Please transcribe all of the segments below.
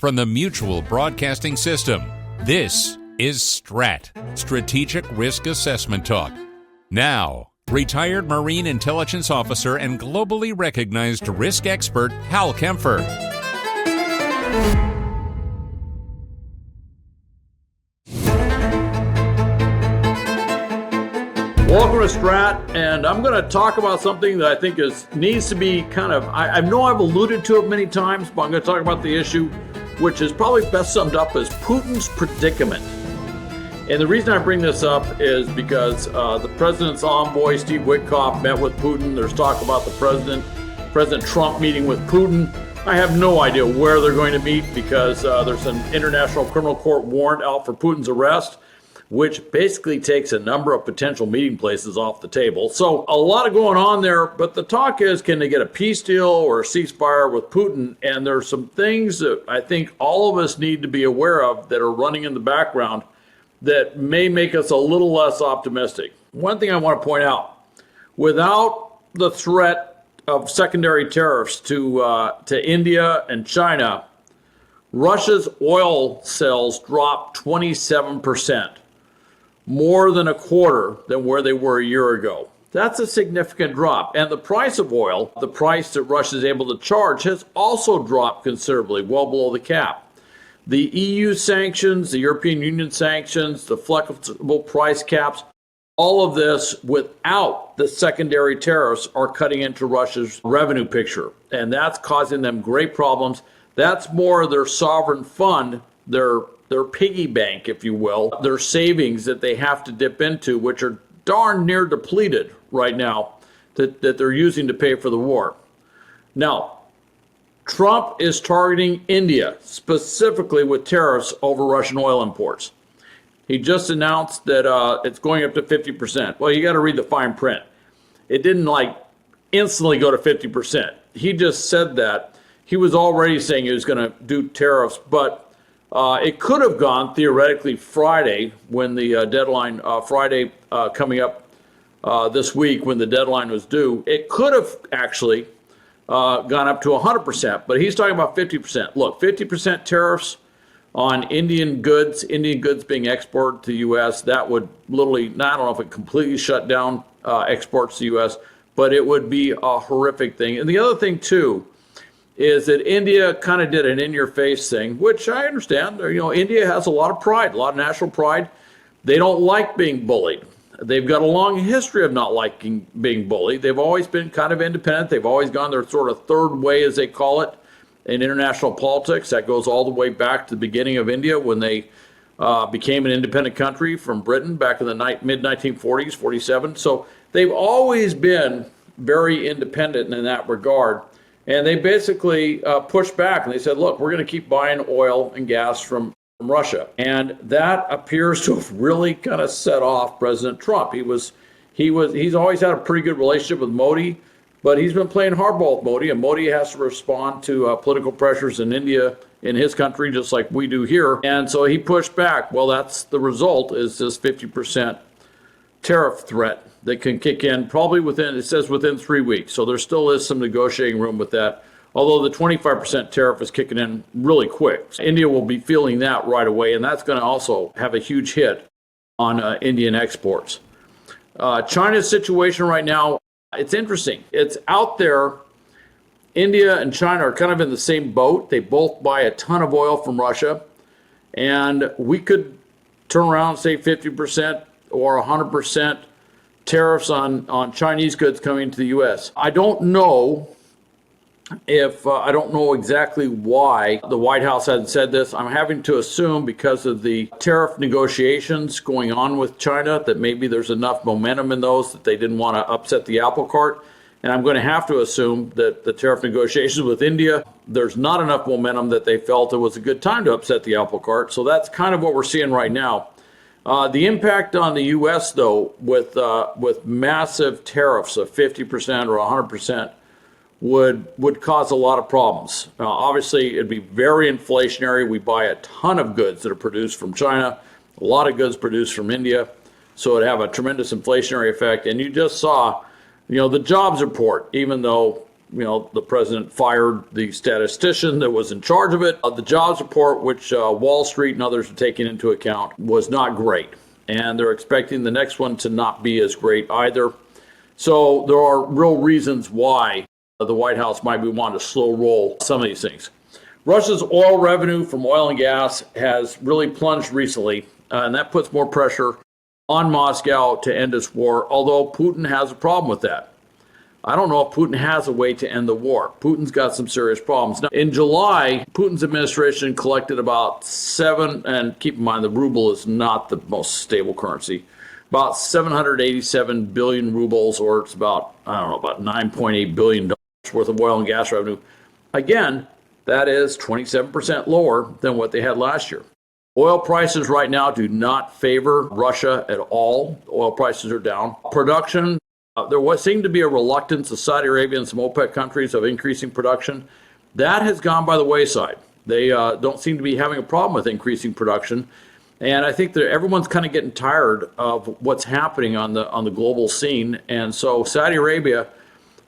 from the Mutual Broadcasting System. This is STRAT, Strategic Risk Assessment Talk. Now, retired Marine Intelligence Officer and globally recognized risk expert Hal Kempfer. Welcome to STRAT, and I'm going to talk about something that I think needs to be I know I've alluded to it many times, but I'm going to talk about the issue, which is probably best summed up as Putin's predicament. And the reason I bring this up is because the president's envoy, Steve Witkoff, met with Putin. There's talk about President Trump meeting with Putin. I have no idea where they're going to meet because there's an International Criminal Court warrant out for Putin's arrest, which basically takes a number of potential meeting places off the table. So a lot of going on there, but the talk is, can they get a peace deal or a ceasefire with Putin? And there's some things that I think all of us need to be aware of that are running in the background that may make us a little less optimistic. One thing I want to point out, without the threat of secondary tariffs to India and China, Russia's oil sales dropped 27%. More than a quarter than where they were a year ago. That's a significant drop. And the price of oil, the price that Russia is able to charge, has also dropped considerably, well below the cap. The EU sanctions, the European Union sanctions, the flexible price caps, all of this without the secondary tariffs are cutting into Russia's revenue picture. And that's causing them great problems. That's more their sovereign fund, their piggy bank, if you will, their savings that they have to dip into, which are darn near depleted right now, that they're using to pay for the war. Now, Trump is targeting India specifically with tariffs over Russian oil imports. He just announced that it's going up to 50%. Well, you got to read the fine print. It didn't instantly go to 50%. He just said that. He was already saying he was going to do tariffs, but it could have gone theoretically Friday when the deadline, coming up this week when the deadline was due. It could have actually gone up to 100%, but he's talking about 50%. Look, 50% tariffs on Indian goods being exported to the U.S., that would literally, I don't know if it completely shut down exports to the U.S., but it would be a horrific thing. And the other thing, too, is that India kind of did an in-your-face thing, which I understand. India has a lot of pride, a lot of national pride. They don't like being bullied. They've got a long history of not liking being bullied. They've always been kind of independent. They've always gone their sort of third way, as they call it, in international politics. That goes all the way back to the beginning of India when they became an independent country from Britain back in the mid-1940s, 47. So they've always been very independent in that regard. And they basically pushed back and they said, look, we're going to keep buying oil and gas from Russia. And that appears to have really kind of set off President Trump. He's always had a pretty good relationship with Modi, but he's been playing hardball with Modi, and Modi has to respond to political pressures in India, in his country, just like we do here. And so he pushed back. Well, that's the result, is this 50% tariff threat that can kick in probably within 3 weeks. So there still is some negotiating room with that. Although the 25% tariff is kicking in really quick. India will be feeling that right away, and that's going to also have a huge hit on Indian exports. China's situation right now, it's interesting. It's out there. India and China are kind of in the same boat. They both buy a ton of oil from Russia, and we could turn around and say 50% or 100% tariffs on Chinese goods coming to the U.S. I don't know exactly why the White House hasn't said this. I'm having to assume because of the tariff negotiations going on with China that maybe there's enough momentum in those that they didn't want to upset the apple cart. And I'm going to have to assume that the tariff negotiations with India, there's not enough momentum that they felt it was a good time to upset the apple cart. So that's kind of what we're seeing right now. The impact on the U.S., though, with massive tariffs of 50% or 100%, would cause a lot of problems. Obviously, it'd be very inflationary. We buy a ton of goods that are produced from China, a lot of goods produced from India, so it'd have a tremendous inflationary effect. And you just saw, the jobs report, even though the president fired the statistician that was in charge of it. The jobs report, which Wall Street and others are taking into account, was not great. And they're expecting the next one to not be as great either. So there are real reasons why the White House might be wanting to slow roll some of these things. Russia's oil revenue from oil and gas has really plunged recently, and that puts more pressure on Moscow to end its war, although Putin has a problem with that. I don't know if Putin has a way to end the war. Putin's got some serious problems. Now, in July, Putin's administration collected about and keep in mind the ruble is not the most stable currency, about 787 billion rubles, or it's about $9.8 billion worth of oil and gas revenue. Again, that is 27% lower than what they had last year. Oil prices right now do not favor Russia at all. Oil prices are down. Production, there seemed to be a reluctance of Saudi Arabia and some OPEC countries of increasing production. That has gone by the wayside. They don't seem to be having a problem with increasing production. And I think that everyone's kind of getting tired of what's happening on the global scene. And so Saudi Arabia,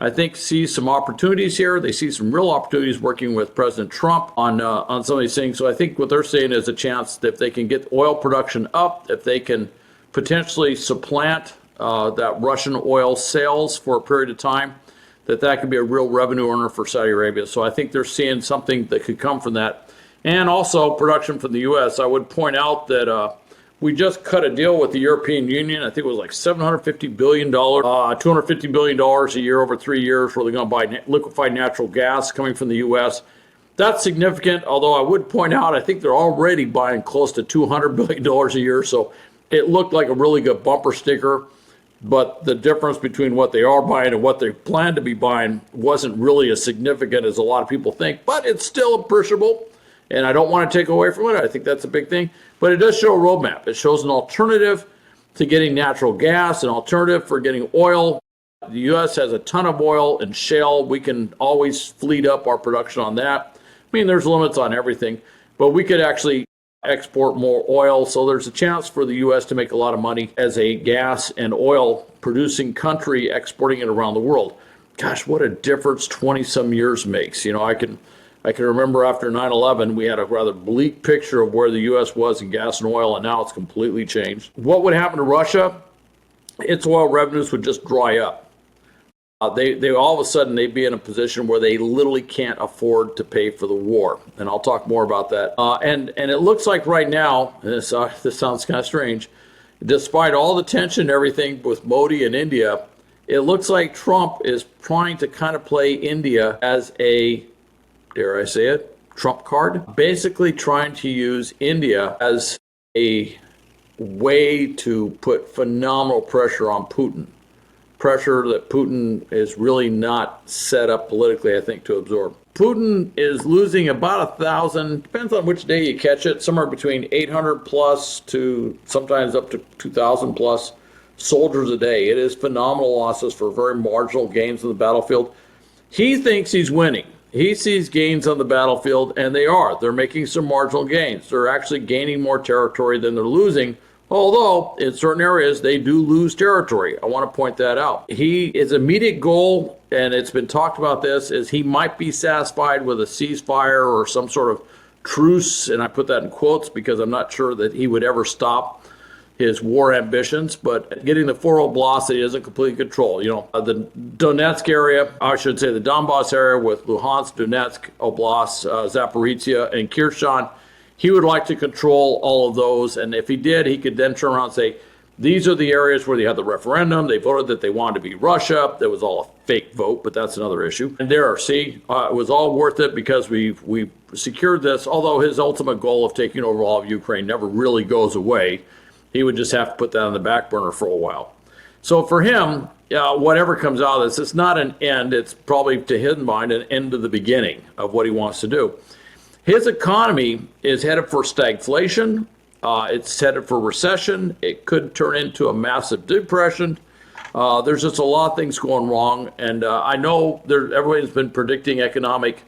I think, sees some opportunities here. They see some real opportunities working with President Trump on some of these things. So I think what they're saying is a chance that if they can get oil production up, if they can potentially supplant that Russian oil sales for a period of time, that could be a real revenue earner for Saudi Arabia. So I think they're seeing something that could come from that. And also production from the U.S. I would point out that we just cut a deal with the European Union. I think it was like $750 billion, $250 billion a year over 3 years, where they're going to buy liquefied natural gas coming from the U.S. That's significant, although I would point out I think they're already buying close to $200 billion a year. So it looked like a really good bumper sticker. But the difference between what they are buying and what they plan to be buying wasn't really as significant as a lot of people think. But it's still appreciable. And I don't want to take away from it. I think that's a big thing. But it does show a roadmap. It shows an alternative to getting natural gas, an alternative for getting oil. The U.S. has a ton of oil and shale. We can always fleet up our production on that. I mean, there's limits on everything. But we could actually export more oil. So there's a chance for the U.S. to make a lot of money as a gas and oil producing country, exporting it around the world. Gosh, what a difference 20-some years makes. I can remember after 9/11, we had a rather bleak picture of where the U.S. was in gas and oil, and now it's completely changed. What would happen to Russia? Its oil revenues would just dry up. They all of a sudden, they'd be in a position where they literally can't afford to pay for the war. And I'll talk more about that. And it looks like right now, this sounds kind of strange, despite all the tension and everything with Modi and India, it looks like Trump is trying to kind of play India as a, dare I say it, trump card, basically trying to use India as a way to put phenomenal pressure on Putin. Pressure that Putin is really not set up politically, I think, to absorb. Putin is losing about 1,000, depends on which day you catch it, somewhere between 800 plus to sometimes up to 2,000 plus soldiers a day. It is phenomenal losses for very marginal gains on the battlefield. He thinks he's winning. He sees gains on the battlefield, and they are. They're making some marginal gains. They're actually gaining more territory than they're losing, although in certain areas they do lose territory. I want to point that out. His immediate goal, and it's been talked about this, is he might be satisfied with a ceasefire or some sort of truce, and I put that in quotes because I'm not sure that he would ever stop his war ambitions, but getting the 4 Oblasts that he doesn't completely control. The Donetsk area, I should say the Donbass area with Luhansk, Donetsk, Oblast, Zaporizhia, and Kherson, he would like to control all of those. And if he did, he could then turn around and say, these are the areas where they had the referendum. They voted that they wanted to be Russia. That was all a fake vote, but that's another issue. And it was all worth it because we secured this, although his ultimate goal of taking over all of Ukraine never really goes away. He would just have to put that on the back burner for a while. So for him, whatever comes out of this, it's not an end. It's probably, to his mind, an end to the beginning of what he wants to do. His economy is headed for stagflation. It's headed for recession. It could turn into a massive depression. There's just a lot of things going wrong. And I know everybody's been predicting economic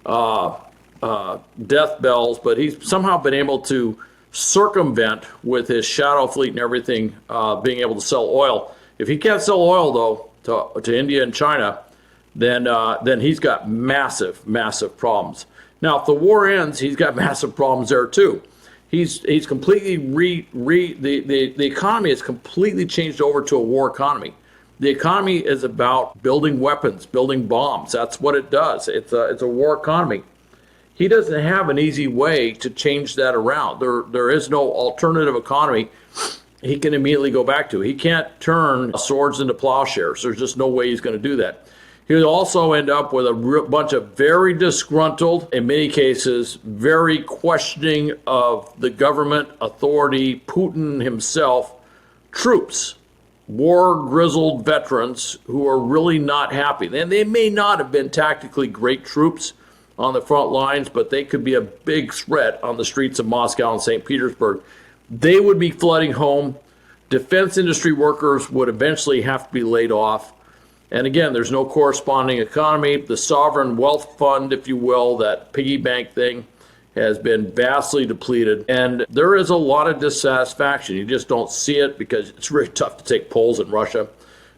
death bells, but he's somehow been able to circumvent with his shadow fleet and everything, being able to sell oil. If he can't sell oil, though, to India and China, then he's got massive, massive problems. Now, if the war ends, he's got massive problems there too. He's completely the economy has completely changed over to a war economy. The economy is about building weapons, building bombs. That's what it does. It's a war economy. He doesn't have an easy way to change that around. There is no alternative economy he can immediately go back to. He can't turn swords into plowshares. There's just no way he's going to do that. He'll also end up with a bunch of very disgruntled, in many cases, very questioning of the government authority, Putin himself, troops, war-grizzled veterans who are really not happy. And they may not have been tactically great troops on the front lines, but they could be a big threat on the streets of Moscow and St. Petersburg. They would be flooding home. Defense industry workers would eventually have to be laid off. And again, there's no corresponding economy. The sovereign wealth fund, if you will, that piggy bank thing, has been vastly depleted. And there is a lot of dissatisfaction. You just don't see it because it's really tough to take polls in Russia.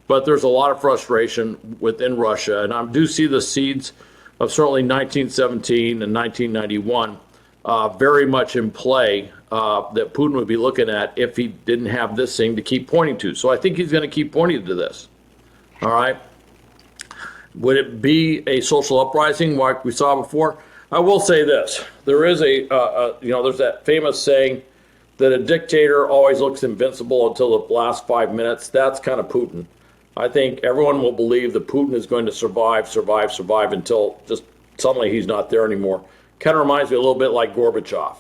But there's a lot of frustration within Russia. And I do see the seeds of certainly 1917 and 1991 very much in play that Putin would be looking at if he didn't have this thing to keep pointing to. So I think he's going to keep pointing to this. All right. Would it be a social uprising like we saw before? I will say this. There is there's that famous saying that a dictator always looks invincible until the last 5 minutes. That's kind of Putin. I think everyone will believe that Putin is going to survive until just suddenly he's not there anymore. Kind of reminds me a little bit like Gorbachev.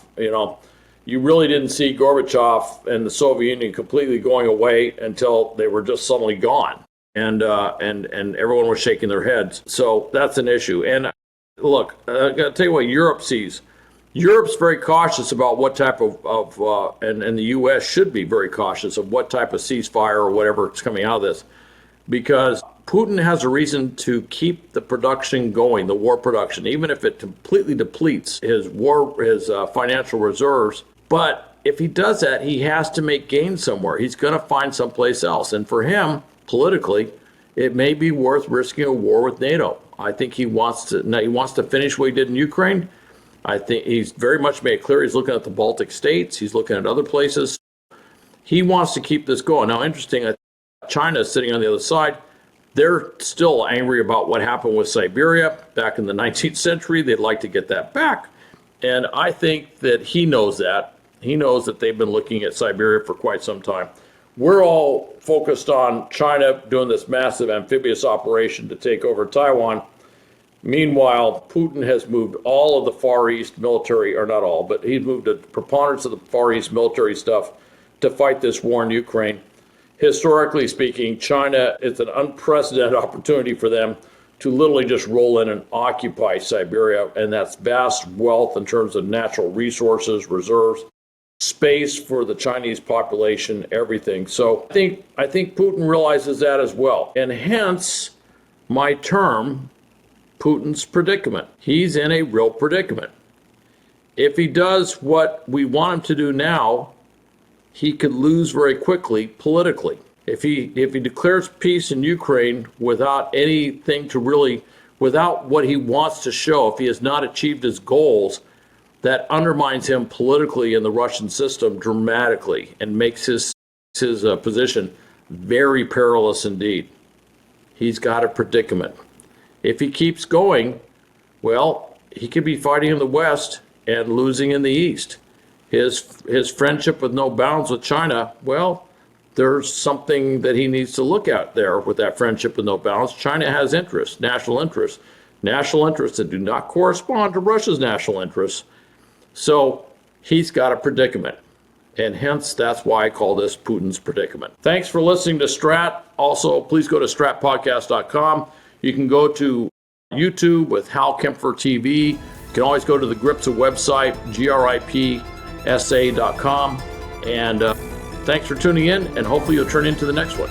You really didn't see Gorbachev and the Soviet Union completely going away until they were just suddenly gone. And everyone was shaking their heads. So that's an issue. And look, I got to tell you what Europe sees. Europe's very cautious about what type and the U.S. should be very cautious of what type of ceasefire or whatever is coming out of this, because Putin has a reason to keep the production going, the war production, even if it completely depletes his financial reserves. But if he does that, he has to make gains somewhere. He's going to find someplace else. And for him, politically, it may be worth risking a war with NATO. I think he wants to finish what he did in Ukraine. I think he's very much made it clear he's looking at the Baltic states. He's looking at other places. He wants to keep this going. Now, interesting, China is sitting on the other side. They're still angry about what happened with Siberia back in the 19th century. They'd like to get that back. And I think that he knows that. He knows that they've been looking at Siberia for quite some time. We're all focused on China doing this massive amphibious operation to take over Taiwan. Meanwhile, Putin has moved all of the Far East military, or not all, but he's moved a preponderance of the Far East military stuff to fight this war in Ukraine. Historically speaking, China, it's an unprecedented opportunity for them to literally just roll in and occupy Siberia, and that's vast wealth in terms of natural resources, reserves, space for the Chinese population, everything. So I think Putin realizes that as well. And hence my term, Putin's predicament. He's in a real predicament. If he does what we want him to do now, he could lose very quickly politically. If he declares peace in Ukraine without anything without what he wants to show, if he has not achieved his goals, that undermines him politically in the Russian system dramatically and makes his position very perilous indeed. He's got a predicament. If he keeps going, well, he could be fighting in the West and losing in the East. His friendship with no bounds with China, well, there's something that he needs to look at there with that friendship with no bounds. China has interests, national interests that do not correspond to Russia's national interests. So he's got a predicament. And hence, that's why I call this Putin's predicament. Thanks for listening to Strat. Also, please go to stratpodcast.com. You can go to YouTube with Hal Kempfer TV. You can always go to the GRIPSA website, gripsa.com. And thanks for tuning in, and hopefully you'll turn into the next one.